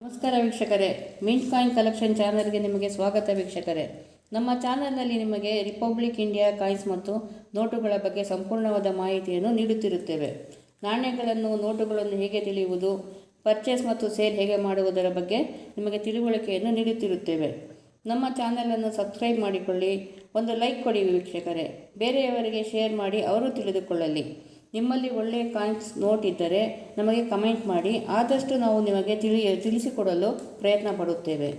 ನಮಸ್ಕಾರ ವೀಕ್ಷಕರೇ, mint coin collection ಚಾನಲ್ಗೆ ನಿಮಗೆ ಸ್ವಾಗತ ವೀಕ್ಷಕರೇ. ನಮ್ಮ ಚಾನಲ್ನಲ್ಲಿ ನಿಮಗೆ ರಿಪಬ್ಲಿಕ್ ಇಂಡಿಯಾ ಕಾಯಿನ್ಸ್ ಮತ್ತು ನೋಟುಗಳ ಬಗ್ಗೆ ಸಂಪೂರ್ಣವಾದ ಮಾಹಿತಿಯನ್ನು ನೀಡುತ್ತಿರುತ್ತೇವೆ. ನಾಣ್ಯಗಳನ್ನು, ನೋಟುಗಳನ್ನು ಹೇಗೆ ತಿಳಿಯುವುದು, ಪರ್ಚೇಸ್ ಮತ್ತು ಸೇಲ್ ಹೇಗೆ ಮಾಡುವುದರ ಬಗ್ಗೆ ನಿಮಗೆ ತಿಳುವಳಿಕೆಯನ್ನು ನೀಡುತ್ತಿರುತ್ತೇವೆ. ನಮ್ಮ ಚಾನಲನ್ನು ಸಬ್ಸ್ಕ್ರೈಬ್ ಮಾಡಿಕೊಳ್ಳಿ, ಒಂದು ಲೈಕ್ ಕೊಡಿ ವೀಕ್ಷಕರೇ. ಬೇರೆಯವರಿಗೆ ಶೇರ್ ಮಾಡಿ ಅವರು ತಿಳಿದುಕೊಳ್ಳಲಿ. ನಿಮ್ಮಲ್ಲಿ ಒಳ್ಳೆಯ ಕಾಯಿನ್ಸ್ ನೋಟ್ ಇದ್ದರೆ ನಮಗೆ ಕಮೆಂಟ್ ಮಾಡಿ, ಆದಷ್ಟು ನಾವು ನಿಮಗೆ ತಿಳಿಸಿಕೊಡಲು ಪ್ರಯತ್ನ ಪಡುತ್ತೇವೆ.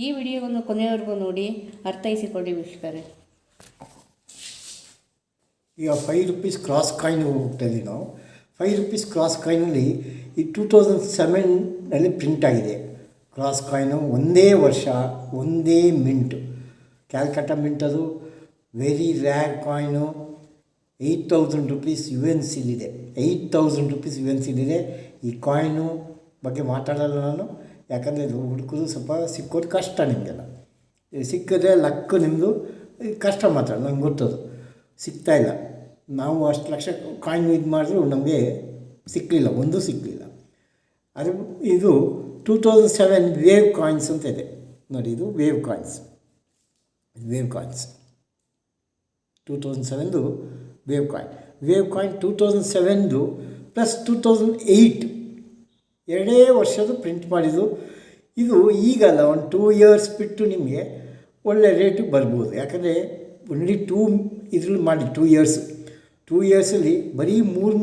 ಈ ವಿಡಿಯೋವನ್ನು ಕೊನೆಯವರೆಗೂ ನೋಡಿ ಅರ್ಥೈಸಿಕೊಳ್ಳಿ ವೀಕ್ಷಕರೇ. ಈಗ ₹5 ಕ್ರಾಸ್ ಕಾಯಿನ್ ಹೋಗ್ತಾ ಇದ್ದೀವಿ ನಾವು. ₹5 ಕ್ರಾಸ್ ಕಾಯಿನಲ್ಲಿ ಈ 2007 ಪ್ರಿಂಟ್ ಆಗಿದೆ. ಕ್ರಾಸ್ ಕಾಯಿನು ಒಂದೇ ವರ್ಷ, ಒಂದೇ ಮಿಂಟು, ಕ್ಯಾಲ್ಕಟಾ ಮಿಂಟ್. ಅದು ವೆರಿ ರ್ಯಾರ್ ಕಾಯಿನು. ₹8,000 UNCಲಿದೆ. ₹8,000 ಈ ಕಾಯಿನು ಬಗ್ಗೆ ಮಾತಾಡಲ್ಲ ನಾನು, ಯಾಕಂದರೆ ಇದು ಹುಡುಕೋದು ಸ್ವಲ್ಪ ಸಿಕ್ಕೋದು ಕಷ್ಟ. ನಿಮಗೆಲ್ಲ ಸಿಕ್ಕಿದ್ರೆ ಲಕ್ಕು ನಿಮ್ಮದು, ಕಷ್ಟ ಮಾತ್ರ. ನಂಗೆ ಗೊತ್ತದು ಸಿಗ್ತಾಯಿಲ್ಲ. ನಾವು ಅಷ್ಟು ಲಕ್ಷ ಕಾಯಿನ್ ಇದು ಮಾಡಿದ್ರು ನಮಗೆ ಸಿಕ್ಕಲಿಲ್ಲ, ಒಂದೂ ಸಿಕ್ಕಲಿಲ್ಲ. ಅದು ಇದು 2007 ವೇವ್ ಕಾಯಿನ್ಸ್ ಅಂತ ಇದೆ ನೋಡಿ. ಇದು wave coins. 2007 wave coin 2007 plus 2008 ಎರಡೇ ವರ್ಷದ ಪ್ರಿಂಟ್ ಮಾಡಿದ್ದು. ಇದು ಈಗಲ್ಲ, ಒಂದು 2 ಇಯರ್ಸ್ ಬಿಟ್ಟು ನಿಮಗೆ ಒಳ್ಳೆ ರೇಟಿಗೆ ಬರ್ಬೋದು. ಯಾಕಂದರೆ ಓನ್ಲಿ 2 ಇದ್ರಲ್ಲಿ ಮಾಡಿ 2 ಇಯರ್ಸಲ್ಲಿ ಬರೀ ಮೂರು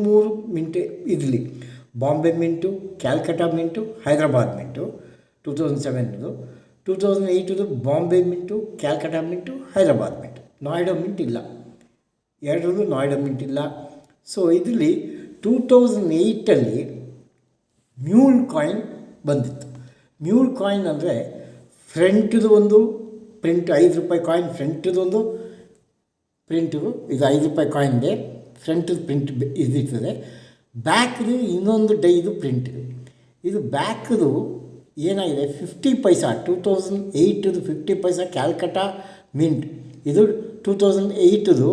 ಮಿಂಟೆ ಇರಲಿ. Bombay mint, Calcutta mint, Hyderabad mint 2007. 2008 Bombay mint, Calcutta mint, Hyderabad mint. Noida mint ಇಲ್ಲ, ಎರಡರಲ್ಲೂ ನೋಯ್ಡಾ ಮಿಂಟ್ ಇಲ್ಲ. ಸೊ ಇದರಲ್ಲಿ 2008 ಮ್ಯೂಲ್ ಕಾಯಿನ್ ಬಂದಿತ್ತು. ಮ್ಯೂಲ್ ಕಾಯಿನ್ ಅಂದರೆ ಫ್ರಂಟ್ದು ಒಂದು ಪ್ರಿಂಟ್, ₹5 ಕಾಯಿನ್ ಫ್ರಂಟ್ದೊಂದು ಪ್ರಿಂಟು. ಇದು ₹5 ಕಾಯಿನ್ಗೆ ಫ್ರಂಟ್ದು ಪ್ರಿಂಟ್ ಇದಿರ್ತದೆ. ಬ್ಯಾಕ್ದು ಇನ್ನೊಂದು ಡೈದು ಪ್ರಿಂಟ್. ಇದು ಬ್ಯಾಕ್ದು ಏನಾಗಿದೆ, 50 ಪೈಸಾ 2008 50 ಪೈಸಾ ಕ್ಯಾಲ್ಕಟಾ ಮಿಂಟ್. ಇದು 2008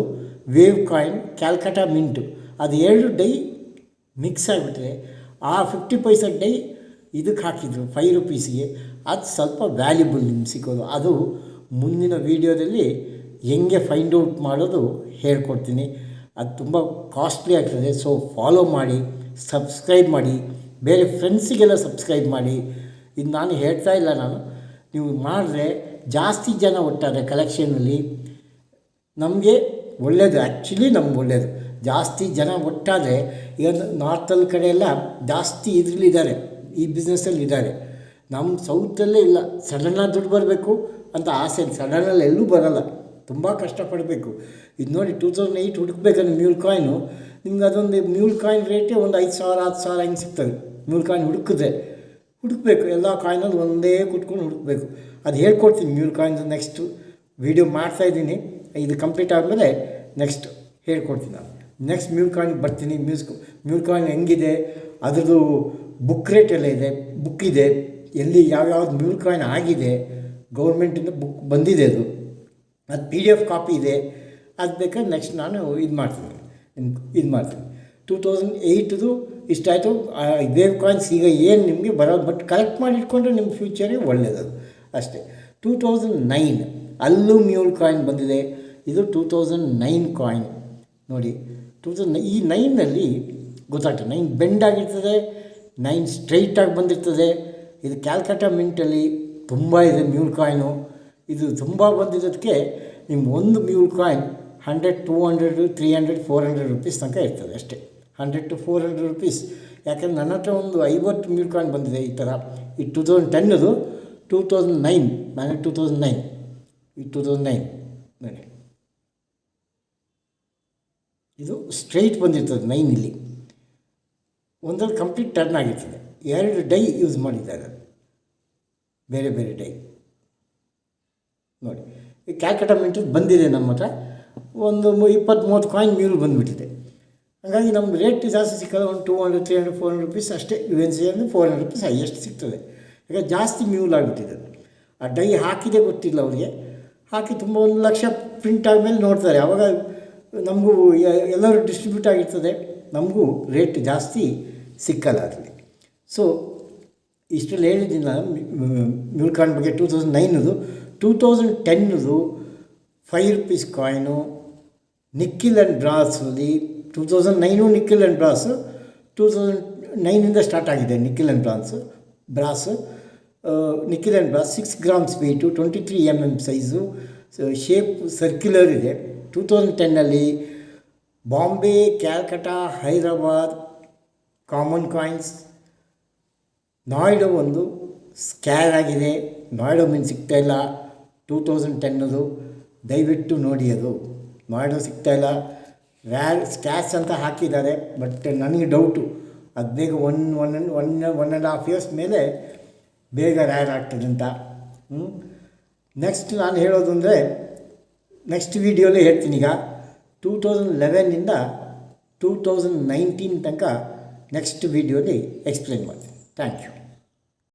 ವೇವ್ ಕಾಯಿನ್ ಕ್ಯಾಲ್ಕಟಾ ಮಿಂಟು. ಅದು ಎರಡು ಡೈ ಮಿಕ್ಸ್ ಆಗಿಬಿಟ್ರೆ ಆ 50 ಪೈಸಾ ಡೈ ಇದಕ್ಕೆ ಹಾಕಿದ್ರು ₹5ಗೆ. ಅದು ಸ್ವಲ್ಪ ವ್ಯಾಲ್ಯೂಬಲ್ ನಿಮ್ಗೆ ಸಿಗೋದು. ಅದು ಮುಂದಿನ ವೀಡಿಯೋದಲ್ಲಿ ಹೆಂಗೆ ಫೈಂಡ್ ಔಟ್ ಮಾಡೋದು ಹೇಳ್ಕೊಡ್ತೀನಿ. ಅದು ತುಂಬ ಕಾಸ್ಟ್ಲಿ ಆಗ್ತದೆ. ಸೊ ಫಾಲೋ ಮಾಡಿ, ಸಬ್ಸ್ಕ್ರೈಬ್ ಮಾಡಿ, ಬೇರೆ ಫ್ರೆಂಡ್ಸಿಗೆಲ್ಲ ಸಬ್ಸ್ಕ್ರೈಬ್ ಮಾಡಿ. ಇದು ನಾನು ಹೇಳ್ತಾ ಇಲ್ಲ, ನೀವು ಮಾಡಿದ್ರೆ ಜಾಸ್ತಿ ಜನ ಒಟ್ಟಾರೆ ಕಲೆಕ್ಷನಲ್ಲಿ ನಮಗೆ ಒಳ್ಳೆಯದು. ಆ್ಯಕ್ಚುಲಿ ನಮ್ಗೆ ಒಳ್ಳೆಯದು. ಜಾಸ್ತಿ ಜನ ಒಟ್ಟಾದರೆ, ಈಗ ನಾರ್ತಲ್ಲಿ ಕಡೆ ಎಲ್ಲ ಜಾಸ್ತಿ ಇದರಲ್ಲಿದ್ದಾರೆ, ಈ ಬಿಸ್ನೆಸ್ಸಲ್ಲಿ ಇದ್ದಾರೆ. ನಮ್ಮ ಸೌತಲ್ಲೇ ಇಲ್ಲ. ಸಡನ್ನಾಗಿ ದುಡ್ಡು ಬರಬೇಕು ಅಂತ ಆಸೆ. ಸಡನ್ನಲ್ಲಿ ಎಲ್ಲೂ ಬರೋಲ್ಲ, ತುಂಬ ಕಷ್ಟಪಡಬೇಕು. ಇದು ನೋಡಿ 2008 ಹುಡುಕ್ಬೇಕಂದ್ರೆ ಮ್ಯೂಲ್ ಕಾಯಿನು ನಿಮ್ಗೆ ಅದೊಂದು ಮ್ಯೂಲ್ ಕಾಯಿನ್ ರೇಟೇ ಒಂದು 5,000 10,000 ಹಿಂಗೆ ಸಿಗ್ತದೆ. ಮ್ಯೂಲ್ ಕಾಯಿನ್ ಹುಡುಕಬೇಕು. ಎಲ್ಲ ಕಾಯಿನಲ್ಲಿ ಒಂದೇ ಕುತ್ಕೊಂಡು ಹುಡುಕಬೇಕು. ಅದು ಹೇಳ್ಕೊಡ್ತೀನಿ. ಮ್ಯೂಲ್ ಕಾಯಿನ್ದು ನೆಕ್ಸ್ಟು ವೀಡಿಯೋ ಮಾಡ್ತಾಯಿದ್ದೀನಿ. ಇದು ಕಂಪ್ಲೀಟ್ ಆದಮೇಲೆ ನೆಕ್ಸ್ಟ್ ಹೇಳ್ಕೊಡ್ತೀನಿ ನಾನು. ನೆಕ್ಸ್ಟ್ ಮ್ಯೂಲ್ ಕಾಯಿನ್ ಬರ್ತೀನಿ. ಮ್ಯೂಲ್ ಕಾಯಿನ್ ಹೆಂಗಿದೆ, ಅದ್ರದ್ದು ಬುಕ್ ರೇಟ್ ಎಲ್ಲ ಇದೆ, ಬುಕ್ ಇದೆ, ಎಲ್ಲಿ ಯಾವ್ಯಾವ್ದು ಮ್ಯೂಲ್ ಕಾಯಿನ್ ಆಗಿದೆ, ಗೌರ್ಮೆಂಟಿಂದ ಬುಕ್ ಬಂದಿದೆ. ಅದು PDF ಕಾಪಿ ಇದೆ. ಅದು ಬೇಕಾದ್ರೆ ನೆಕ್ಸ್ಟ್ ನಾನು ಇದು ಮಾಡ್ತೀನಿ. 2008 ಇಷ್ಟಾಯಿತು. ವೇವ್ ಕಾಯಿನ್ಸ್ ಈಗ ಏನು ನಿಮಗೆ ಬರೋದು, ಬಟ್ ಕಲೆಕ್ಟ್ ಮಾಡಿ ಇಟ್ಕೊಂಡ್ರೆ ನಿಮ್ಮ ಫ್ಯೂಚರೇ ಒಳ್ಳೆಯದು ಅಷ್ಟೇ. 2009 ಅಲ್ಲೂ ಮ್ಯೂಲ್ ಕಾಯಿನ್ ಬಂದಿದೆ. ಇದು 2009 ಕಾಯಿನ್ ನೋಡಿ. ಈ 9ನಲ್ಲಿ ಗೊತ್ತಾಗ್ತದೆ, 9 ಬೆಂಡ್ ಆಗಿರ್ತದೆ, 9 ಸ್ಟ್ರೈಟಾಗಿ ಬಂದಿರ್ತದೆ. ಇದು ಕ್ಯಾಲ್ಕಟಾ ಮಿಂಟಲ್ಲಿ ತುಂಬ ಇದೆ ಮ್ಯೂಲ್ ಕಾಯಿನು. ಇದು ತುಂಬ ಬಂದಿರೋದಕ್ಕೆ ನಿಮ್ಗೆ ಒಂದು ಮ್ಯೂಲ್ ಕಾಯಿನ್ $100, $200, $300, $400 ತನಕ ಇರ್ತದೆ ಅಷ್ಟೇ. $100 to $400. ಯಾಕಂದರೆ ನನ್ನ ಹತ್ರ ಒಂದು 50 ಮ್ಯೂಲ್ ಕಾಯಿನ್ ಬಂದಿದೆ ಈ ಥರ. ಈ 2010 2009 ನಾನು 2009 ನೋಡಿ. ಇದು ಸ್ಟ್ರೈಟ್ ಬಂದಿರ್ತದೆ 9 ಇಲ್ಲಿ. ಒಂದಲ್ಲಿ ಕಂಪ್ಲೀಟ್ ಟರ್ನ್ ಆಗಿರ್ತದೆ. 2 ಡೈ ಯೂಸ್ ಮಾಡಿದ್ದಾರೆ, ಬೇರೆ ಬೇರೆ ಡೈ ನೋಡಿ. ಈ ಕ್ಯಾಲ್ಕಟಾ ಮಿಂಟ್ ಬಂದಿದೆ ನಮ್ಮ ಹತ್ರ. ಒಂದು 20-30 ಕಾಯಿನ್ ಮ್ಯೂಲ್ ಬಂದುಬಿಟ್ಟಿದೆ. ಹಾಗಾಗಿ ನಮ್ಗೆ ರೇಟ್ ಜಾಸ್ತಿ ಸಿಕ್ಕಲ್ಲ. ಒಂದು $200, $300, $400 ಅಷ್ಟೇ. UNC ಅಂದರೆ $400 ಹೈಯೆಸ್ಟ್ ಸಿಗ್ತದೆ. ಈಗ ಜಾಸ್ತಿ ಮ್ಯೂಲ್ ಆಗಿಬಿಟ್ಟಿದೆ. ಆ ಡೈ ಹಾಕಿದೆ ಗೊತ್ತಿಲ್ಲ ಅವರಿಗೆ. ಹಾಕಿ ತುಂಬ 1 ಲಕ್ಷ ಪ್ರಿಂಟ್ ಆದಮೇಲೆ ನೋಡ್ತಾರೆ. ಆವಾಗ ನಮಗೂ ಎಲ್ಲರೂ ಡಿಸ್ಟ್ರಿಬ್ಯೂಟ್ ಆಗಿರ್ತದೆ, ನಮಗೂ ರೇಟ್ ಜಾಸ್ತಿ ಸಿಕ್ಕಲ್ಲ ಅದರಲ್ಲಿ. ಸೊ ಇಷ್ಟರಲ್ಲಿ ಹೇಳಿದ್ದೀನಿ ನಾನು ಮ್ಯೂಲ್ ಕಾಯಿನ್ ಬಗ್ಗೆ 2009 2010 ₹5 ಕಾಯಿನು ನಿಕ್ಕಿಲ್ ಆ್ಯಂಡ್ ಬ್ರಾಸಲ್ಲಿ 2009 ನಿಕ್ಕಿಲ್ ಆ್ಯಂಡ್ ಬ್ರಾಸು 2009 ಸ್ಟಾರ್ಟ್ ಆಗಿದೆ nickel and brass nickel and brass 6 grams weight 23 mm size shape circular ಇದೆ. 2010 ಬಾಂಬೆ, ಕ್ಯಾಲ್ಕಟಾ, ಹೈದರಾಬಾದ್ ಕಾಮನ್ ಕಾಯಿನ್ಸ್. ನಾಯ್ಡು ಒಂದು ಸ್ಕ್ಯಾರ್ ಆಗಿದೆ, ನಾಯ್ಡು ಮೀನು ಸಿಗ್ತಾಯಿಲ್ಲ 2010 ದಯವಿಟ್ಟು ನೋಡಿ. ಅದು ನಾಯ್ಡು ಸಿಗ್ತಾಯಿಲ್ಲ, ರ್ಯಾರ್ ಸ್ಕ್ಯಾಚ್ ಅಂತ ಹಾಕಿದ್ದಾರೆ. ಬಟ್ ನನಗೆ ಡೌಟು ಅದು ಬೇಗ ಒನ್ ಆ್ಯಂಡ್ ಹಾಫ್ ಇಯರ್ಸ್ ಮೇಲೆ ಬೇಗ ರ್ಯಾರ್ ಆಗ್ತದೆ ಅಂತ. ನೆಕ್ಸ್ಟ್ ನಾನು ಹೇಳೋದು ಅಂದರೆ ನೆಕ್ಸ್ಟ್ ವೀಡಿಯೋಲೇ ಹೇಳ್ತೀನಿ. ಈಗ 2011 2019 ತನಕ ನೆಕ್ಸ್ಟ್ ವೀಡಿಯೋಲಿ ಎಕ್ಸ್ಪ್ಲೇನ್ ಮಾಡ್ತೀನಿ. Thank you.